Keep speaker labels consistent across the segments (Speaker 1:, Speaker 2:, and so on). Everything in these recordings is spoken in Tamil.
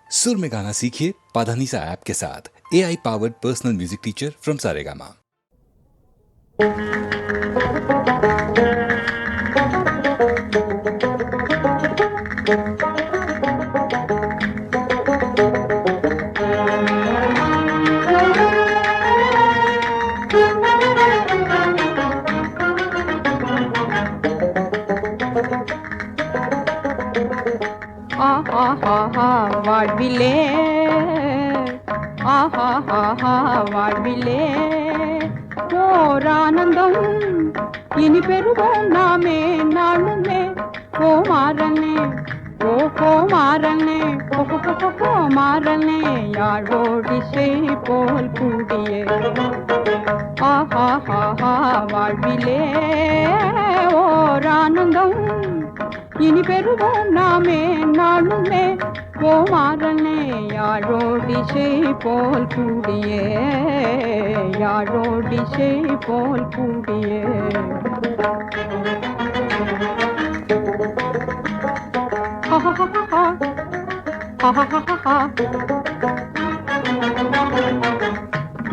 Speaker 1: सुर में गाना सीखिए पाधानीसा ऐप के साथ। AI powered personal music teacher from Saregama.
Speaker 2: வாழ்விலே வாழ்விலே ஓர் ஆனந்தம் இனி பெறுவோம் நாமே நாளுமே. ஓ மாறனே ஓ மாறனே மாறனே யாழோடிசை போல் கூடியே வாழ்விலே ஓர் ஆனந்தம் இனி பெறுவோம் நாமே நாளுமே. ஓ மாறனே யாழோடிசை போல் கூடியே யாழோடிசை போல் கூடியே.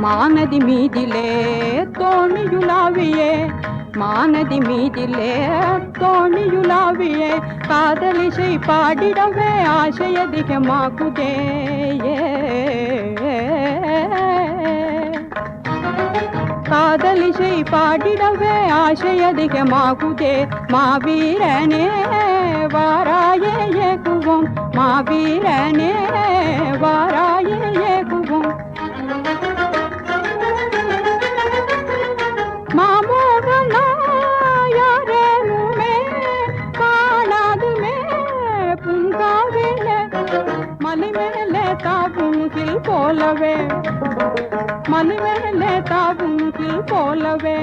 Speaker 2: மானதி மீதிலே தோணியுலாவியே மானதி மீதிலே தோணியுலாவியே காதலிசை பாடிடவே ஆசை அதிகமாகுதே. காதலிசை பாடிடவே ஆசை அதிகமாகுதே. மாவீரனே வாராயே ஏகுவோம் மாவீரனே வாராயே ஏகுவோம். தாவுங்கில் போலவே மலைமேலே தாவுங்கில் போலவே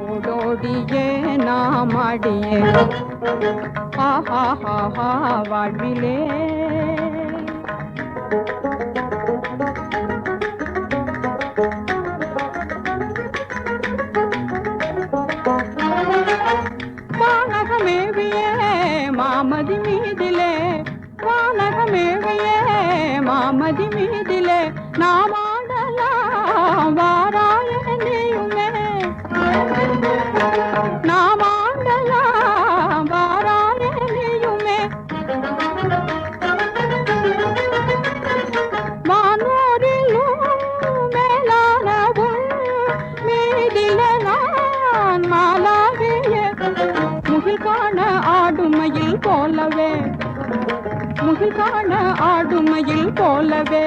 Speaker 2: ஓடோடியே நாம் ஆடியே வாழ்விலே. வானகமேவியே மாமதி மீதிலே வானகமேவியே மாமதி மீதிலே நாம் ஆடலாம் வாராய நீயுமே. நாம் ஆடலாம் வாராய நீயுமே. வானோரிலும் மேலானவும் மீதிலே நான் மாலாகிய முகில் காண ஆடுமையில் போலவே முகில் காண ஆடுமையில் போலவே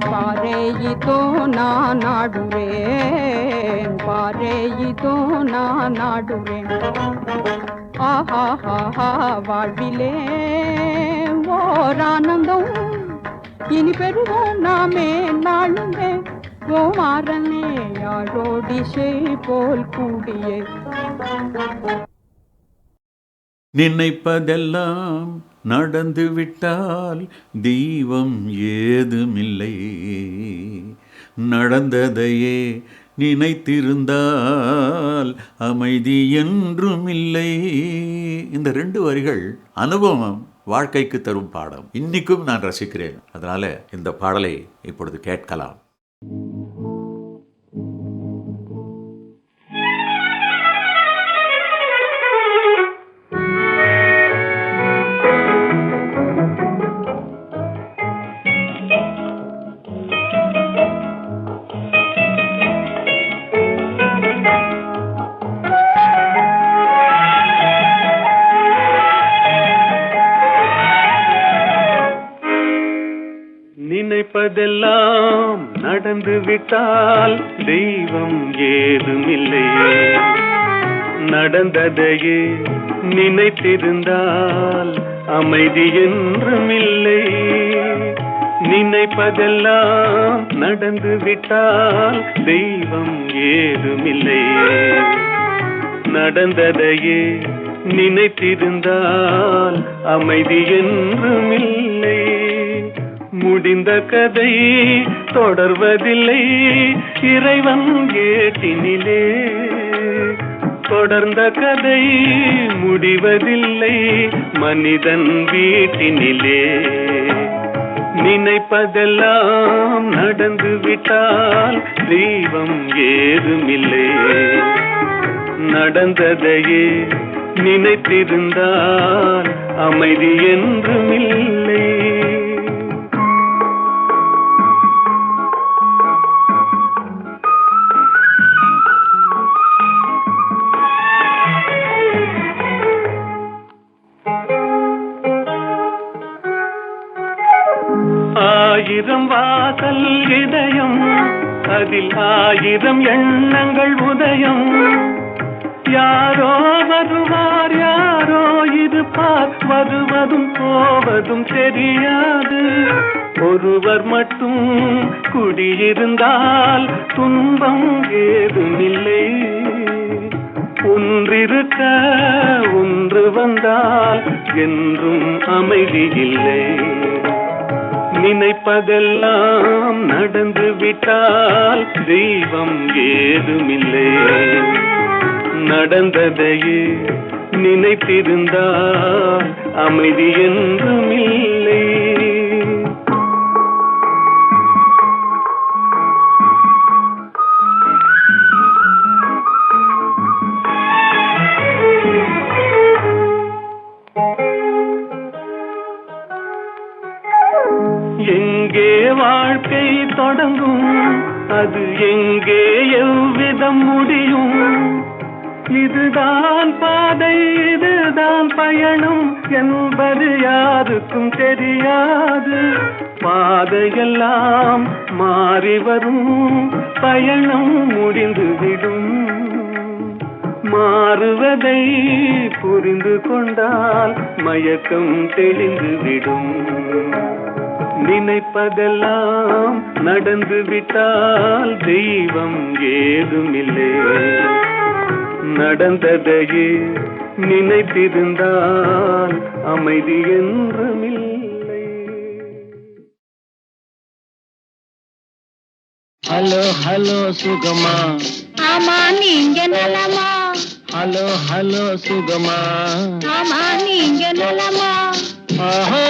Speaker 2: பாரேயிதோ நான் ஆடுறேன் பாரேயிதோ நான் ஆடுறேன். வாழ்விலே ஓர் ஆனந்தம் இனி பெறுவோம் நாமே நாளுமே. ஓ மாறனே யாழோடிசை போல் கூடியே.
Speaker 3: நினைப்பதெல்லாம் நடந்து விட்டால் தெய்வம் ஏதுமில்லை. நடந்ததையே நினைத்திருந்தால் அமைதி என்றுமில்லை. இந்த 2 வரிகள் அனுபவம் வாழ்க்கைக்கு தரும் பாடம். இன்னைக்கும் நான் ரசிக்கிறேன். அதனால இந்த பாடலை இப்பொழுது கேட்கலாம்.
Speaker 4: நினைப்பதெல்லாம் நடந்து விட்டால் தெய்வம் ஏதுமில்லை. நடந்ததையே நினைத்திருந்தால் அமைதி என்றுமில்லை. நினைப்பதெல்லாம் நடந்து விட்டால் தெய்வம் ஏதுமில்லை. நடந்ததையே நினைத்திருந்தால் அமைதி என்றுமில்லை. முடிந்த கதை தொடர்வதில்லை இறைவன் ஏட்டினிலே. தொடர்ந்த கதை முடிவதில்லை மனிதன் வீட்டினிலே. நினைப்பதெல்லாம் நடந்து விட்டால் தெய்வம் ஏதுமில்லை. நடந்ததையே நினைத்திருந்தால் அமைதி என்றுமில்லை. ஆயிரம் வாசல் இதயம், அதில் ஆயிரம் எண்ணங்கள் உதயம். யாரோ வருவார், யாரோ இருப்பார், வருவதும் போவதும் தெரியாது. ஒருவர் மட்டும் குடியிருந்தால் துன்பம் ஏதுமில்லை. ஒன்றிருக்க ஒன்று வந்தால் என்றும் அமைதி இல்லை. நினைப்பதெல்லாம் நடந்து விட்டால் தெய்வம் ஏதுமில்லை. நடந்ததையே நினைத்திருந்தால் அமைதி என்றுமில்லை. எங்கே வாழ்க்கை தொடங்கும், அது எங்கே எவ்விதம் முடியும்? இதுதான் பாதை, இதுதான் பயணம் என்பது யாருக்கும் தெரியாது. பாதையெல்லாம் மாறி வரும், பயணம் முடிந்துவிடும். மாறுவதை புரிந்து கொண்டால் மயக்கம் தெளிந்துவிடும். நினைப்பதெல்லாம் நடந்து விட்டால் தெய்வம் ஏதுமில்லை. நடந்ததையே நினைத்திருந்தால் அமைதி என்றுமில்லை.
Speaker 5: ஹலோ ஹலோ சுகமா,
Speaker 2: ஆமா நீங்க நலமா?
Speaker 5: ஹலோ ஹலோ சுகமா,
Speaker 2: ஆமா நீங்க நலமா?
Speaker 5: ஆஹா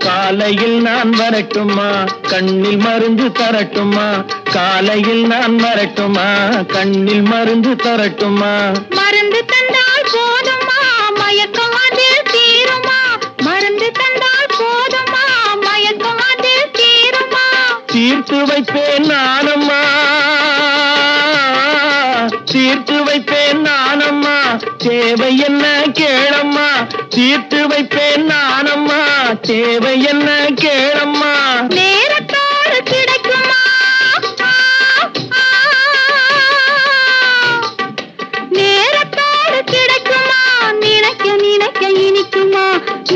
Speaker 5: காலையில் நான் வரட்டுமா, கண்ணில் மருந்து தரட்டுமா? காலையில் நான் வரட்டுமா, கண்ணில் மருந்து தரட்டுமா?
Speaker 2: மருந்து தந்தால் போதுமா, மயக்கம் அதில் தீருமா? மருந்து தந்தால் போதுமா, மயக்கம் அதில் தீருமா?
Speaker 5: தீர்த்து வைப்பேன் நானம்மா, தீர்த்து வைப்பேன் நானம்மா. தேவை என்ன கேளம்மா, தீர்த்து வைப்பேன் நானம்மா. தேவை என்ன கேளம்மா.
Speaker 2: நேரத்தோடு கிடைக்குமா, நேரத்தோடு கிடைக்குமா? நினைக்க நினைக்க இனிக்குமா?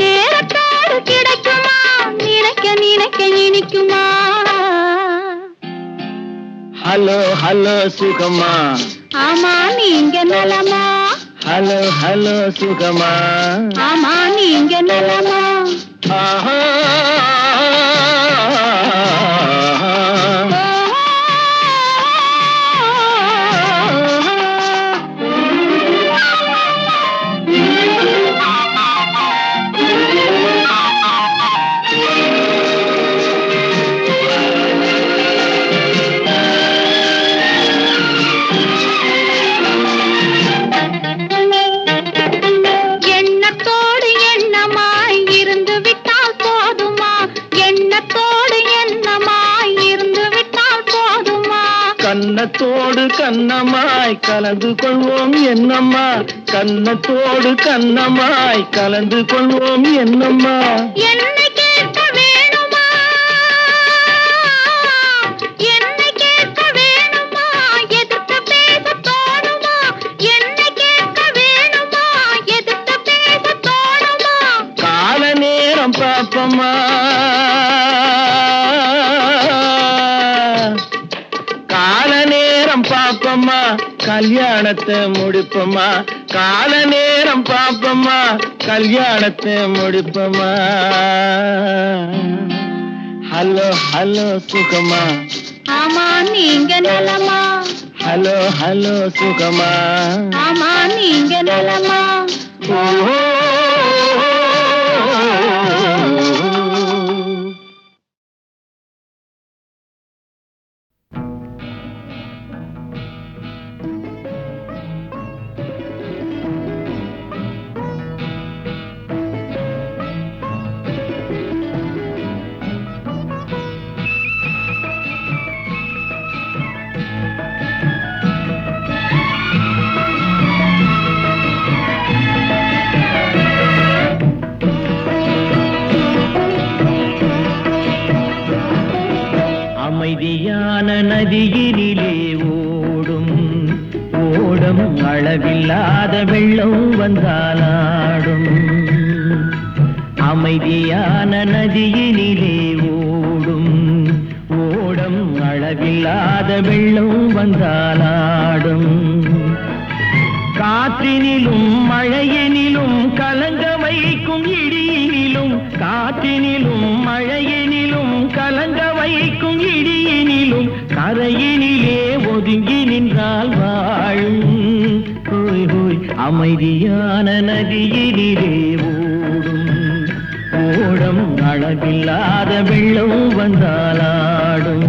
Speaker 2: நேரத்தோடு கிடைக்குமா? நினைக்க நினைக்க இனிக்குமா?
Speaker 5: ஹலோ ஹலோ சுகமா,
Speaker 2: ஆமா நீங்க நலமா?
Speaker 5: ஹலோ ஹலோ சுகமா,
Speaker 2: ஆமா நீங்க நலமா?
Speaker 5: ஆஹா
Speaker 2: எண்ணத்தோடு எண்ணமாய் இருந்து விட்டால் போதுமா? எண்ணத்தோடு எண்ணமாய் இருந்து விட்டால் போதுமா?
Speaker 5: கன்னத்தோடு கன்னமாய் கலந்து கொள்வோம் என்னம்மா. கன்னத்தோடு கன்னமாய் கலந்து கொள்வோம் என்னம்மா.
Speaker 2: என்னை கேட்க வேணுமா, என்னை கேட்க வேணுமா? எதிர்த்து பேச தோணுமா? என்னை கேட்க வேணுமா, எதிர்த்து பேச தோணுமா?
Speaker 5: கால நேரம் பாப்பம்மா, கால நேரம் நேரம் பாப்பம்மா கல்யாணத்தை முடிப்பம்மா கால நேரம் பாப்பம்மா கல்யாணத்தை முடிப்பம்மா ஹலோ ஹலோ சுகமா
Speaker 2: ஆமா நீங்க நலமா
Speaker 5: ஹலோ ஹலோ சுகமா
Speaker 2: ஆமா நீங்க நலமா
Speaker 5: ஓ அமைதியான நதியினிலே ஓடும் ஓடம் அளவில்லாத வெள்ளம் வந்தாலாடும் அமைதியான நதியினிலே ஓடும் ஓடம் அளவில்லாத வெள்ளம் வந்தாலாடும் காற்றினிலும் மழையினிலும் கலங்க வைக்கும் இடியினிலும் காற்றினிலும் மழையினிலும் கலங்க வைக்கும் இடியினிலும் கரையினிலே ஒதுங்கி நின்றால் வாழும் ஹோய் ஹோய் அமைதியான நதியினிலே ஓடும் ஓடம் அளவில்லாத வெள்ளம் வந்தாலாடும்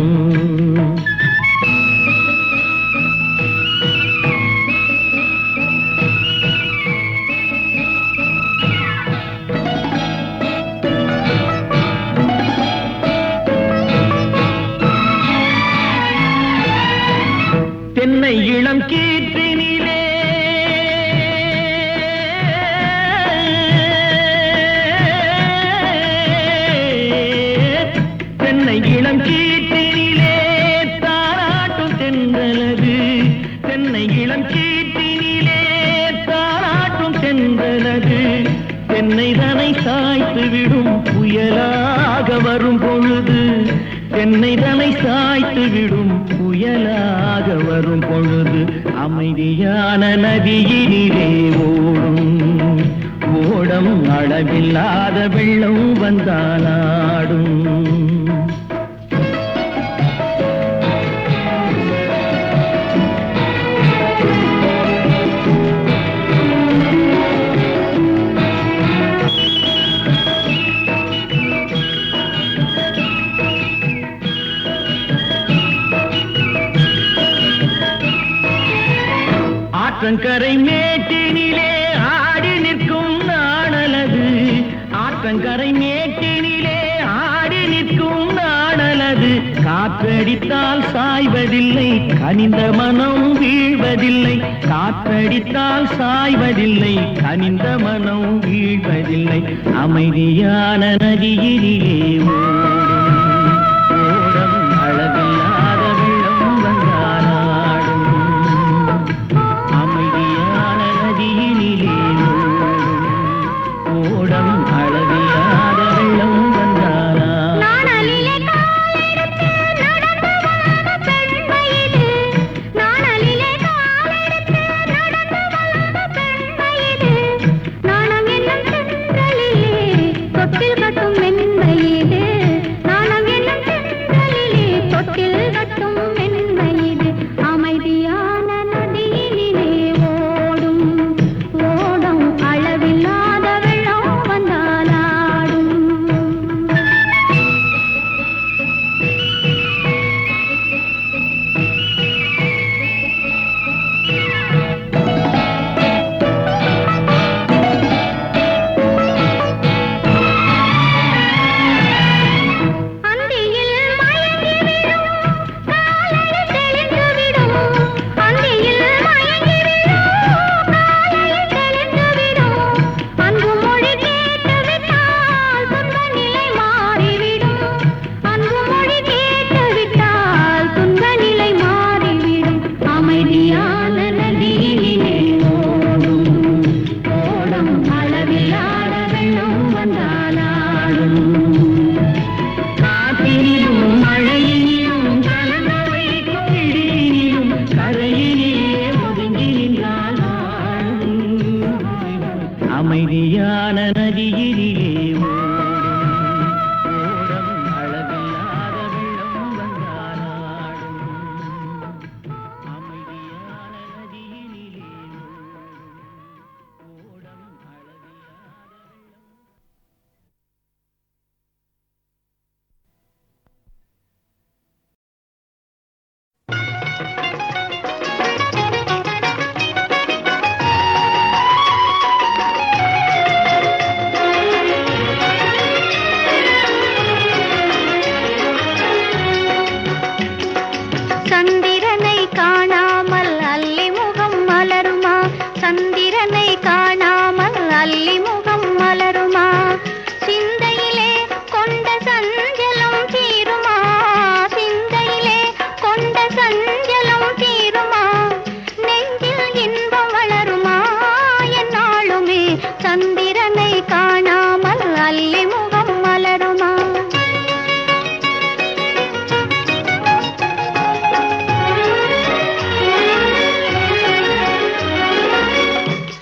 Speaker 5: தென்னை இளம் கீற்றினிலே தென்னை இளம் கீற்றினிலே தாராட்டும் தென்றலது தென்னை இளம் கீற்றினிலே தாராட்டும் தென்றலது தென்னை தனை சாய்த்து விடும் புயலாக வரும் பொழுது தென்னை தனை சாய்த்து விடும் புயலாக வரும் பொழுது அமைதியான நதியினிலே ஓடும் ஓடம் அளவில்லாத வெள்ளம் வந்தாலாடும் ஆற்றங்கரை மேட்டினிலே ஆடி நிற்கும் நாணலது ஆற்றங்கரை மேட்டினிலே ஆடி நிற்கும் நாணலது காற்றடித்தால் சாய்வதில்லை கனிந்த மனம் வீழ்வதில்லை காற்றடித்தால் சாய்வதில்லை கனிந்த மனம் வீழ்வதில்லை அமைதியான நதியினிலே ஓடம் அளவில்லாத வெள்ளம் வந்தாலாடும் அமைதியான நதியினிலே ஓடம் அளவில்லாத வெள்ளம் வந்தாலாடும்
Speaker 2: நாணலிலே காலெடுத்து நடந்து வந்த பெண்மையிலே நாணலிலே காலெடுத்து நடந்து வந்த பெண்மையிலே நாணம் என்னும் சென்றலிலே தொட்டில் கட்டும் மென்மையிலே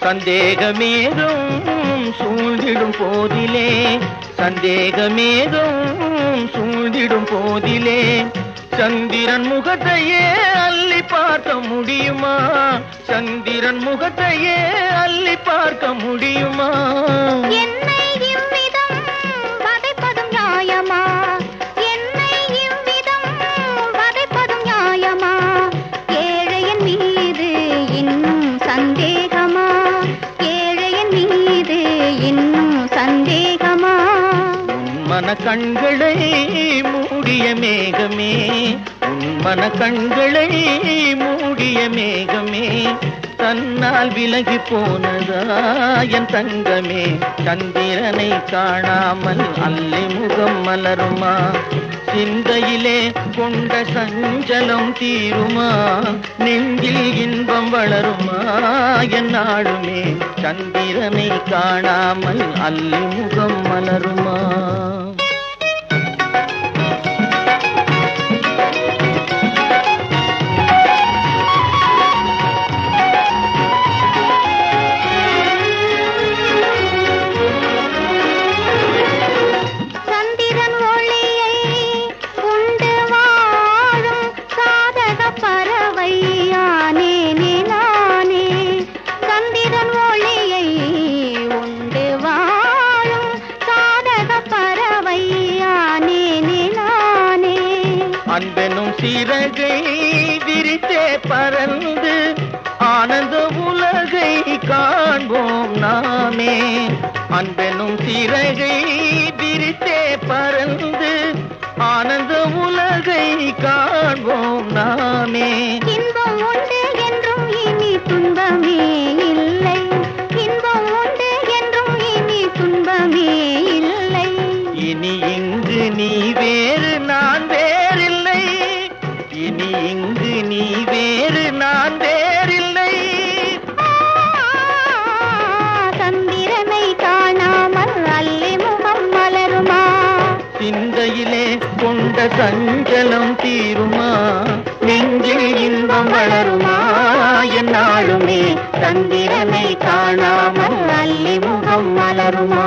Speaker 5: சந்தேகமேதும் சூழ்ந்திடும் போதிலே சந்தேகமேதும் சூழ்ந்திடும் போதிலே சந்திரன் முகத்தையே அள்ளி பார்க்க முடியுமா சந்திரன் முகத்தையே அள்ளி பார்க்க முடியுமா
Speaker 2: என்னை இவ்விதம் வதைப்பதும் நியாயமா என்னை இவ்விதம் வதைப்பதும் நியாயமா ஏழையின் மீது இன்னும் சந்தேகமா ஏழையின் மீது இன்னும் சந்தேகமா
Speaker 5: மன கண்களை மூடிய மேகமே உன் மன கண்களை மூடிய மேகமே தன்னால் விலகி போனதா என் தங்கமே சந்திரனை காணாமல் அல்லி முகம் மலருமா சிந்தையிலே கொண்ட சஞ்சலம் தீருமா நெஞ்சில் இன்பம் வளருமா என் நாடுமே சந்திரனை காணாமல் அல்லி முகம் மலருமா அன்பெனும் சிறகை விரித்தே பறந்து ஆனந்த உலகை காண்போம் நாமே அன்பெனும் சிறகை விரித்தே பறந்து ஆனந்த உலகை காண்போம் நாமே
Speaker 2: இன்பம் உண்டு என்றும் இனி துன்பமே இல்லை இன்பம் உண்டு என்றும் இனி துன்பமே இல்லை
Speaker 5: இனி இங்கு நீ வேறு நான் வேறில்லை இனி இங்கு நீ வேறு நான் வேறில்லை
Speaker 2: சந்திரனை காணாமல் அல்லி முகம் மலருமா
Speaker 5: சிந்தையிலே கொண்ட சஞ்சலம் தீருமா நெஞ்சில் இன்பம் வளருமா என்னாலுமே சந்திரனை காணாமல் அல்லி முகம் மலருமா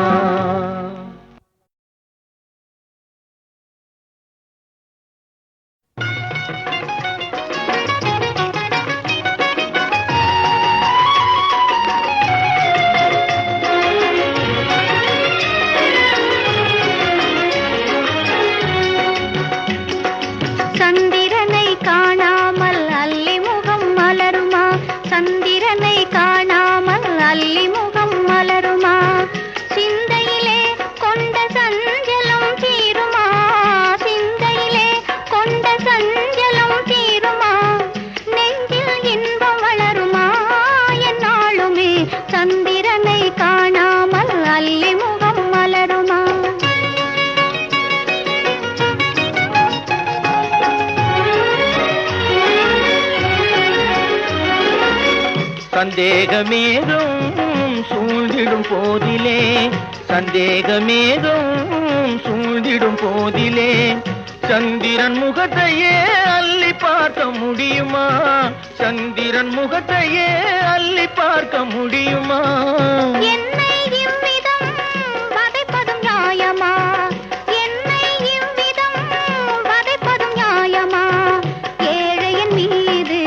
Speaker 2: சந்திரனை காணாமல் அல்லி முகம் மலருமா சந்திரனை காணாமல் அல்லி முகம் மலருமா சிந்தையிலே கொண்ட சஞ்சலம் தீருமா சிந்தையிலே கொண்ட சஞ்சலம் தீருமா நெஞ்சில் இன்பம் வளருமா என்னாலுமே சந்திரனை காணாமல் அல்லி முகம் மலருமா
Speaker 5: சந்தேகமேதும் சூழ்ந்திடும் போதிலே சந்தேகமேதும் சூழ்ந்திடும் போதிலே சந்திரன் முகத்தையே அள்ளி பார்க்க முடியுமா சந்திரன் முகத்தையே அள்ளி பார்க்க முடியுமா
Speaker 2: என்னை இவ்விதம் வதைப்பதும் நியாயமா என்னை இவ்விதம் வதைப்பதும் நியாயமா ஏழையின் மீது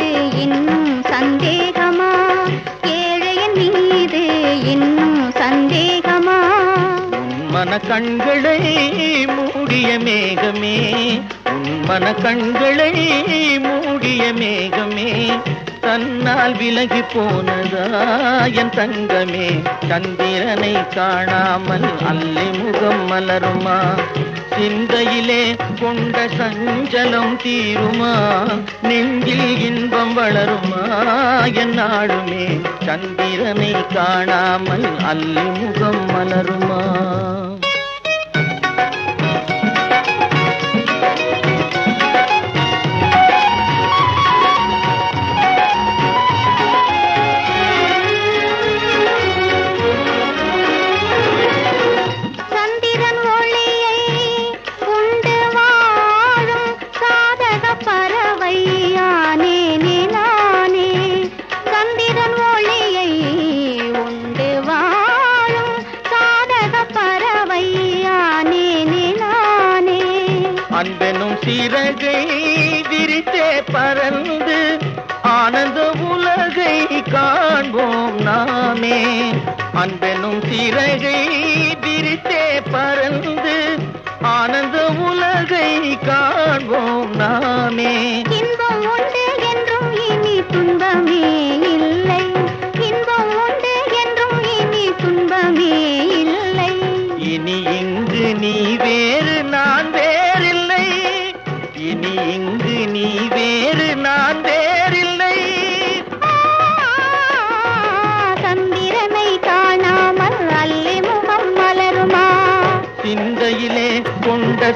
Speaker 2: இன்னும் சந்தேகமா ஏழையின் மீது இன்னும் சந்தேகமா
Speaker 5: உன் மன கண்களை மூடிய மேகமே உன் மன கண்களை மூடிய மேகமே தன்னால் விலகி போனதா என் தங்கமே சந்திரனை காணாமல் அல்லி முகம் மலருமா சிந்தையிலே கொண்ட சஞ்சலம் தீருமா நெஞ்சில் இன்பம் வளருமா என் நாடுமே சந்திரனை காணாமல் அல்லி முகம் மலருமா
Speaker 2: சந்திரன் ஒளியை உண்டு வாழும் சாதக பறவையானே நானே சந்திரன் ஒளியை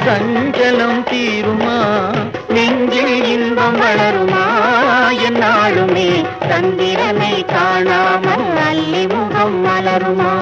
Speaker 5: சஞ்சலம் தீருமா, நெஞ்சில் இன்பம் வளருமா, என்னாலுமே சந்திரனை காணாமல் அல்லி முகம் மலருமா.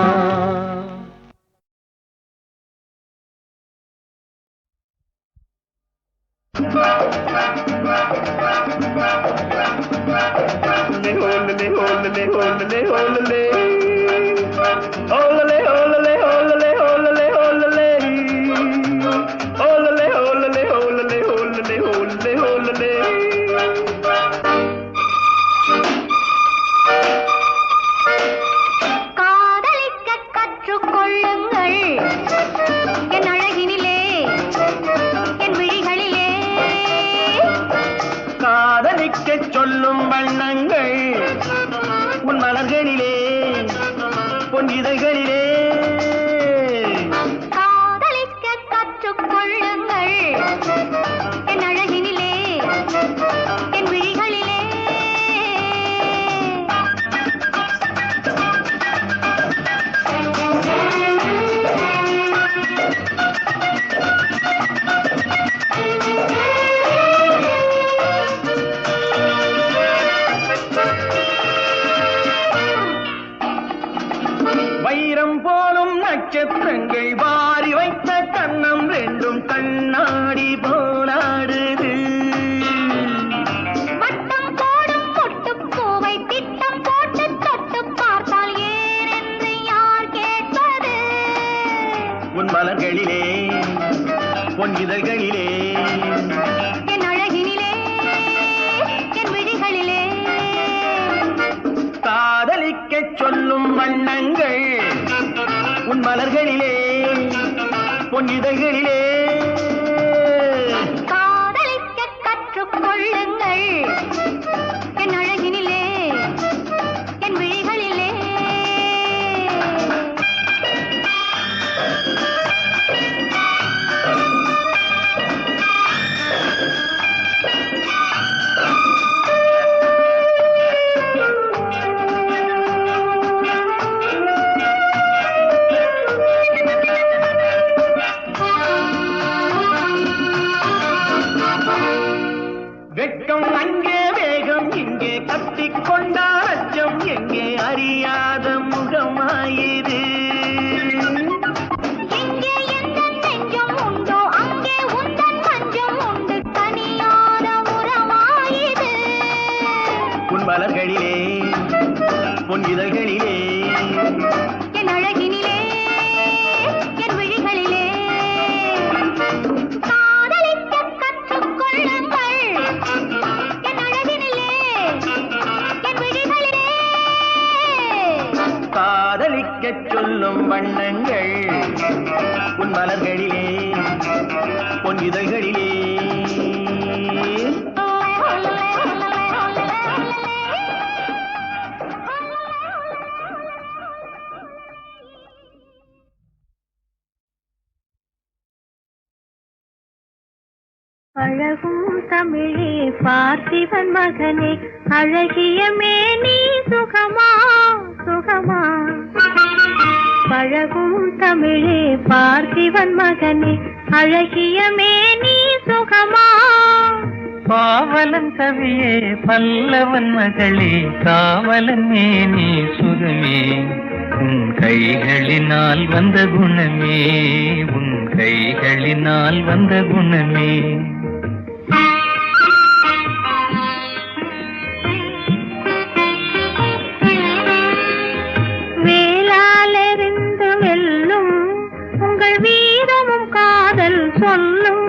Speaker 2: காதலிக்க கற்றுக்கொள்ளுங்கள் என் அழகினிலே, என் விழிகளிலே.
Speaker 5: காதலிக்கச் சொல்லும் வண்ணங்கள் உன் மலர்களிலே, பொன் இதழ்களிலே.
Speaker 2: காதலிக்க கற்றுக்கொள்ளுங்கள் என் அழகினிலே, என் விழிகளிலே.
Speaker 5: வைரம் போலும் நட்சத்திரங்கள் வாரி வைத்த கண்ணம் ரெண்டும் கண்ணாடி போலாடுது.
Speaker 2: வட்டம் போடும் பொட்டுப்பூவை திட்டம் போட்டு தொட்டு பார்த்தால் ஏனென்று யார் கேட்பது?
Speaker 5: உன் மலர்களிலே, பொன் இதழ்களிலே.
Speaker 2: என் அழகினிலே, என் விழிகளிலே.
Speaker 5: காதலிக்கச் சொல்லும் வண்ணங்கள் உன் மலர்களிலே, பொன் இதழ்களிலே.
Speaker 2: காதலிக்க கற்றுக்கொள்ளுங்கள் என் அழகினிலே, என் விழிகளிலே.
Speaker 5: வெட்கம் அங்கே, வேகம் இங்கே, கட்டிக்கொண்டால் அச்சம் எங்கே, அறியாத முகமாயிரு.
Speaker 2: எங்கே எந்தன் நெஞ்சம் உண்டோ அங்கே உந்தன் மஞ்சம் உண்டு, தனியாத உறவாயிது.
Speaker 5: உன் மலர்களிலே, பொன் இதழ்களிலே.
Speaker 2: என் அழகினிலே, என் விழிகளிலே. காதலிக்க கற்றுக்கொள்ளுங்கள் என் அழகினிலே, என் விழிகளிலே.
Speaker 5: காதலிக்கச் சொல்லும் வண்ணங்கள் உன் மலர்களிலே, பொன் இதழ்களிலே.
Speaker 2: அழகும் தமிழே பார்த்திபன் மகனே, அழகிய மேனி சுகமா சுகமா. பழகும் தமிழே பார்த்திபன் மகனே, அழகிய மேனி சுகமா.
Speaker 5: பாவலன் கவியே பல்லவன் மகளே, காவலன் மேனி சுகமே. உன் கைகளினால் வந்த குணமே, உன் கைகளினால் வந்த குணமே.
Speaker 2: வேளாலெறிந்து வெல்லும் உங்கள் வீரமும் காதல் சொல்லும்.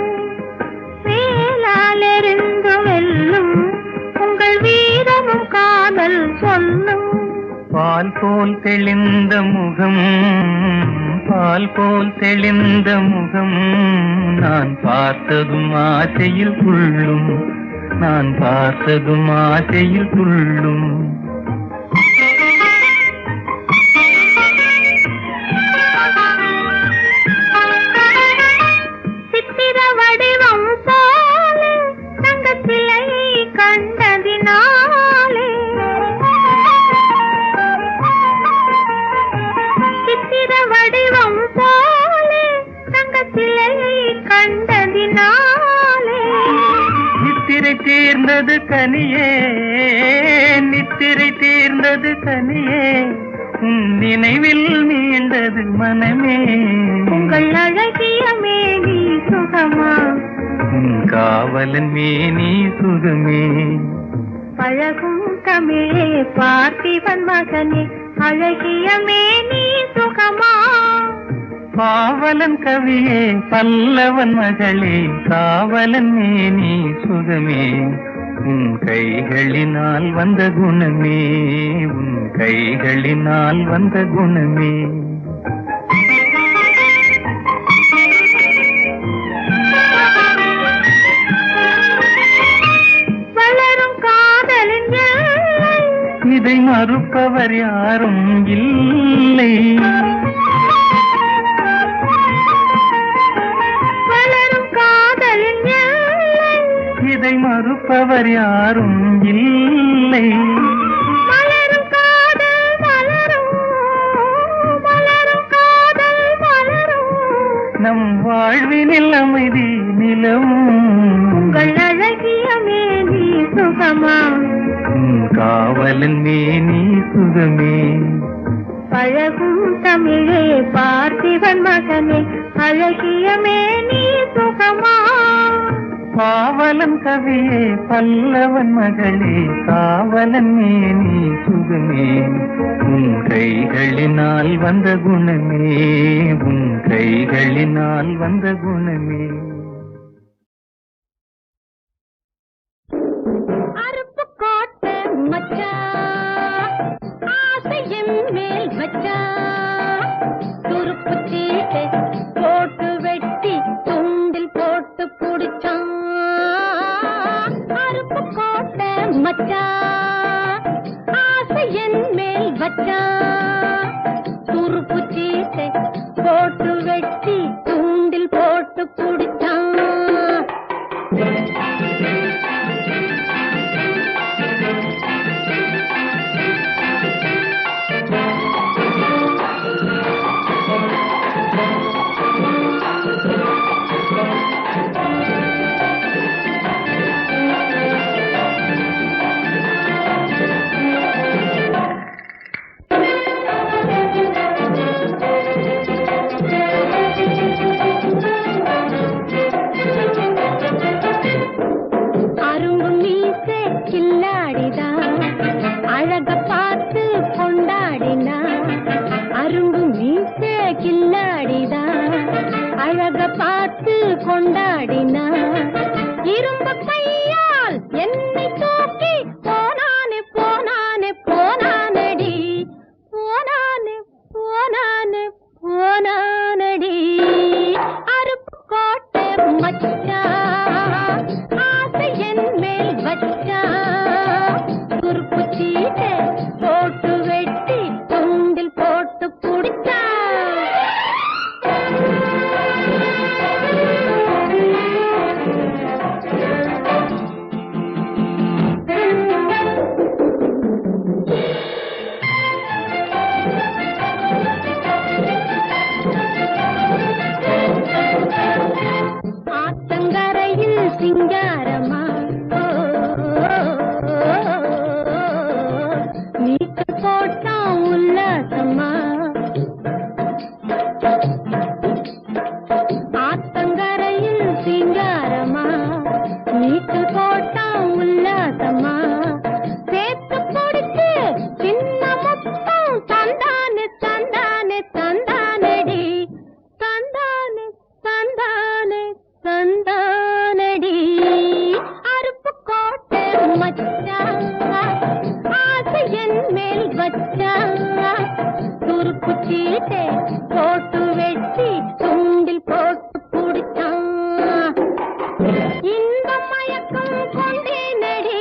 Speaker 2: வேளாலெறிந்து வெல்லும் உங்கள் வீரமும் காதல் சொல்லும்.
Speaker 5: பால் போல் தெளிந்த முகம், பால் போல் தெளிந்த முகம், நான் பார்த்ததும் ஆசையில் துள்ளும், நான் பார்த்ததும் ஆசையில் துள்ளும்.
Speaker 2: சித்திர வடிவம் போலே தங்கத்திலை கண்டதினாலே, சித்திர வடிவம் போலே தங்கத்திலை கண்ட
Speaker 5: தீர்ந்தது கனியே, நித்திரை தீர்ந்தது கனியே, உன் நினைவில் மீண்டது மனமே.
Speaker 2: உங்கள் அழகிய மேனி சுகமா,
Speaker 5: உன் காவலன் மேனி சுகமே.
Speaker 2: பழகும் தமிழே பார்த்திபன் மகனே, அழகிய மேனி சுகமா.
Speaker 5: பாவலன் கவியே பல்லவன் மகளே, காவலன் மேனி சுகமே. உன் கைகளினால் வந்த குணமே, உன் கைகளினால் வந்த குணமே.
Speaker 2: வளரும் காதலின் எல்லை,
Speaker 5: இதை மறுப்பவர் யாரும் இல்லை.
Speaker 2: வளரும் காதலின் எல்லை,
Speaker 5: இதை மறுப்பவர் யாரும் இல்லை.
Speaker 2: மலரும் காதல் மலரும், மலரும் காதல் மலரும்.
Speaker 5: நம் வாழ்வினில் அமைதி நிலவும்.
Speaker 2: உங்கள் அழகிய மேனி சுகமா,
Speaker 5: உன் காவலன் மேனி சுகமே.
Speaker 2: பழகும் தமிழே பார்த்திபன் மகனே, அழகிய மேனி சுகமா.
Speaker 5: பாவலன் கவியே பல்லவன் மகளே, காவலன் மேனி சுகமே. உன் கைகளினால் வந்த குணமே, உன் கைகளினால் வந்த குணமே.
Speaker 2: அருப்பு கோட்டை மச்சான், ஆசையின் மேல் வச்சான். துருப்பு சீட்டை போட்டு வெட்டி துண்டில் போட்டு புடிச்சான். அருப்பு கோட்டை மச்சான், ஆசையின் மேல் வச்சான். துருப்பு சீட்டை போட்டு வெட்டி துண்டில் போட்டு புடிச்சான். அரும்பு மீசை கில்லாடிதான், அழக பார்த்து கொண்டாடினா. அரும்பு மீசை கில்லாடிதான், அழக பார்த்து கொண்டாடினா. இரும்பு கையால் என்னை தூக்கி போனானே போனானே போனானடி, போனானே போனானே போனானடி. அருப்பு கோட்டை மச்சான், ஆசையின் மேல் வச்சான். துருப்பு சீட்டை போட்டு வெட்டி துண்டில் போட்டு புடிச்சான். ஆத்தங்கரையில் சிங்காரமா, நீச்சல் போட்டான் உல்லாசமா. ஆத்தங்கரையில் சிங்காரமா, நீச்சல் போட்டான் உல்லாசமா. சேர்த்து பிடிச்சு சின்ன முத்தம் தந்தானே தந்தானே தந்தானடி, தந்தானே தந்தானே தந்தானடி. அருப்பு கோட்டை மச்சான், ஆசையின் மேல் வச்சான். துருப்பு சீட்டை போட்டு வெட்டி துண்டில் போட்டு புடிச்சான். இந்த மயக்கம் கொண்டேனடி,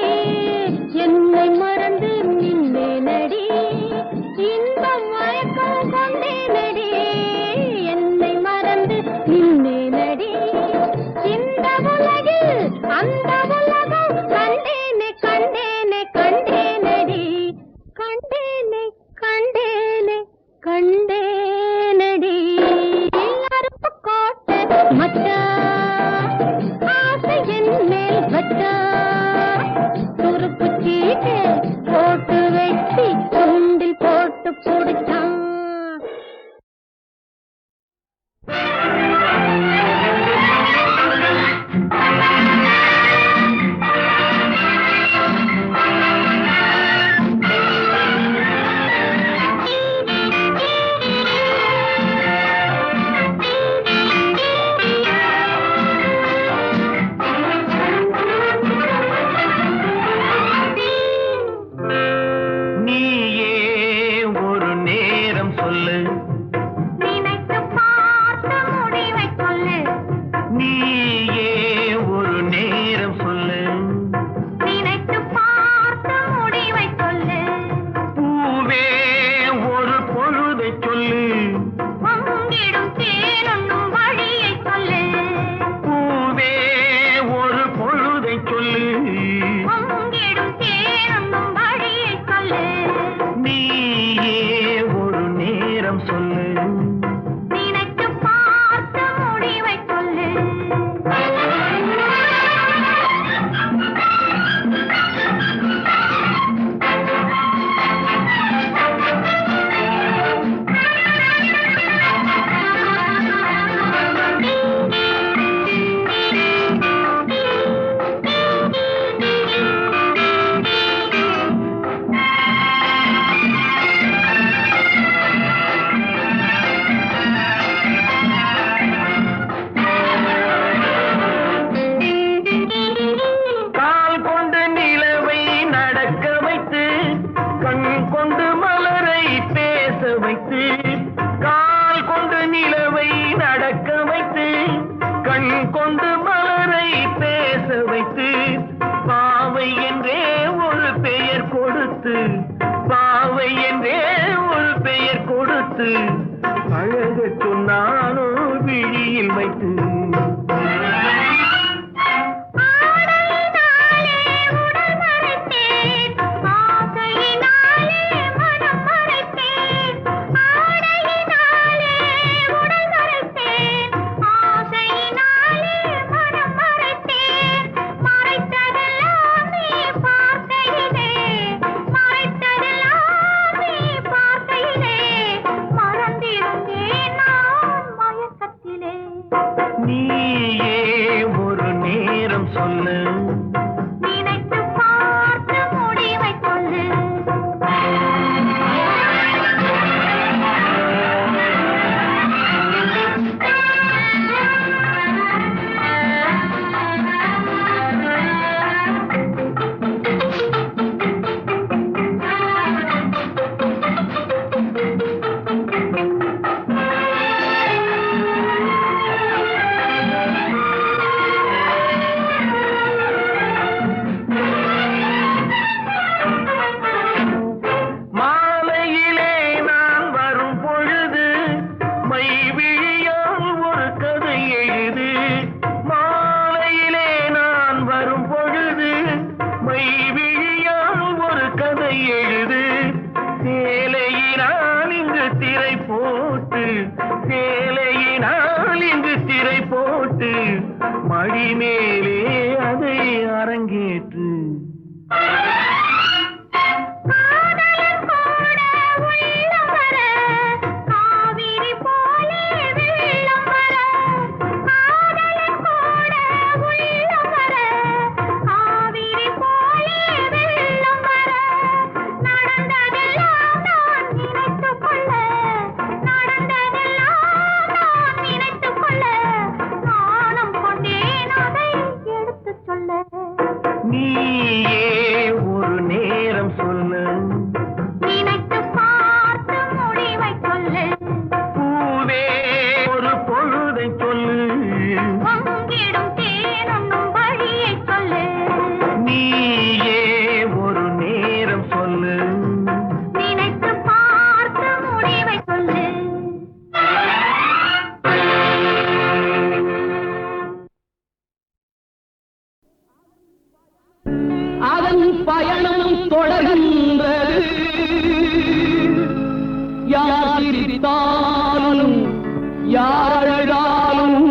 Speaker 4: நடக்க வைத்து கண் கொண்டு மலரை பேச வைத்து கால் கொண்டு நிலவை நடக்க வைத்து கண் கொண்டு மலரை பேச வைத்து பாவை என்றே ஒரு பெயர் கொடுத்து பாவை என்றே ஒரு பெயர் கொடுத்து அழக சொன்னானோ விழியில் வைத்து சேலையினால் இங்கு திரை போட்டு மடி மேலே அதை அரங்கேற்று
Speaker 6: பயணம் தொடர்கின்றது யார் சிரித்தாலும் யார் அழுதாலும்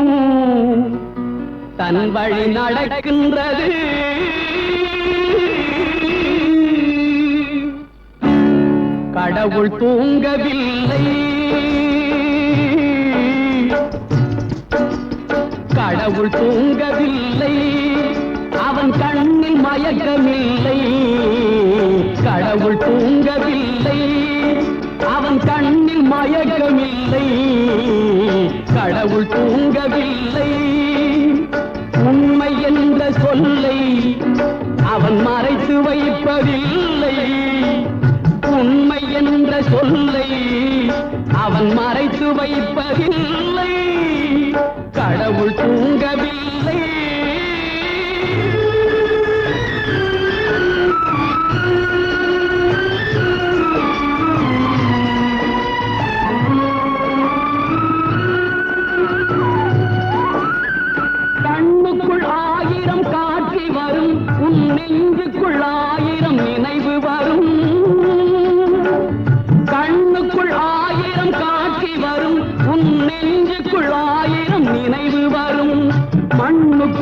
Speaker 6: தன் வழி நடக்கின்றது கடவுள் தூங்கவில்லை கடவுள் தூங்கவில்லை அவன் கண்ணில் மயக்கமில்லை கடவுள் தூங்கவில்லை அவன் கண்ணில் மயக்கமில்லை கடவுள் தூங்கவில்லை உண்மை என்ற சொல்லை அவன் மறைத்து வைப்பதில்லை உண்மை என்ற சொல்லை அவன் மறைத்து வைப்பதில்லை கடவுள் தூங்கவில்லை நெஞ்சுக்குள் ஆயிரம் நினைவு வரும் கண்ணுக்குள் ஆயிரம் காட்சி வரும் உன் நெஞ்சுக்குள் ஆயிரம் நினைவு வரும் மண்ணுக்குள்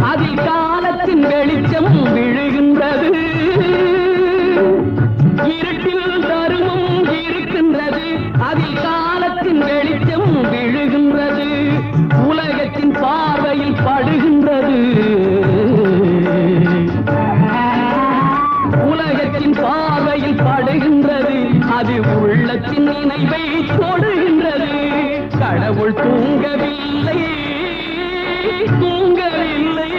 Speaker 6: அதில் காலத்தின் வெளிச்சம் விழுகின்றது. இருட்டில் தருமம் இருக்கின்றது, அதில் காலத்தின் வெளிச்சம் விழுகின்றது. உலகத்தின் பார்வையில் படுகின்றது, உலகத்தின் பார்வையில் படுகின்றது. அது உள்ளத்தின் நினைவை தொடுகின்றது. கடவுள் தூங்கவில்லை, தூங்கவில்லை.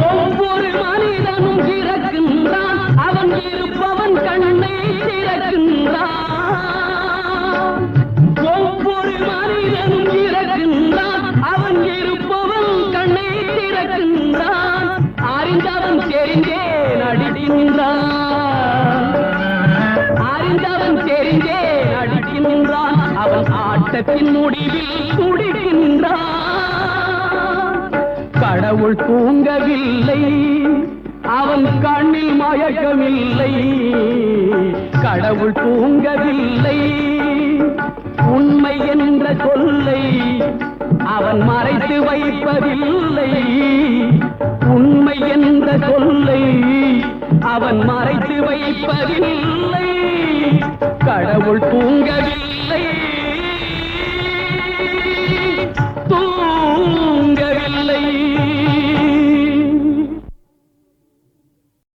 Speaker 6: ஒவ்வொரு மனிதனும் இறக்கின்றான், அவன் இருப்பவன் கண்ணை திறக்கின்றான். ஒவ்வொரு மனிதனும் இறக்கின்றான், அவன் இருப்பவன் கண்ணை திறக்கின்றான். அறிந்தவன் தெரிந்தே நடிக்கின்றான், அறிந்தவன் தெரிந்தே நடிக்கின்றான். அவன் ஆட்டத்தின் முடிவில் துடிக்கின்றான். கடவுள் தூங்கவில்லை, அவன் கண்ணில் மயக்கமில்லை. கடவுள் தூங்கவில்லை, உண்மை என்ற சொல்லை அவன் மறைத்து வைப்பதில்லை. உண்மை என்ற சொல்லை அவன் மறைத்து வைப்பதில்லை. கடவுள் தூங்கவில்லை.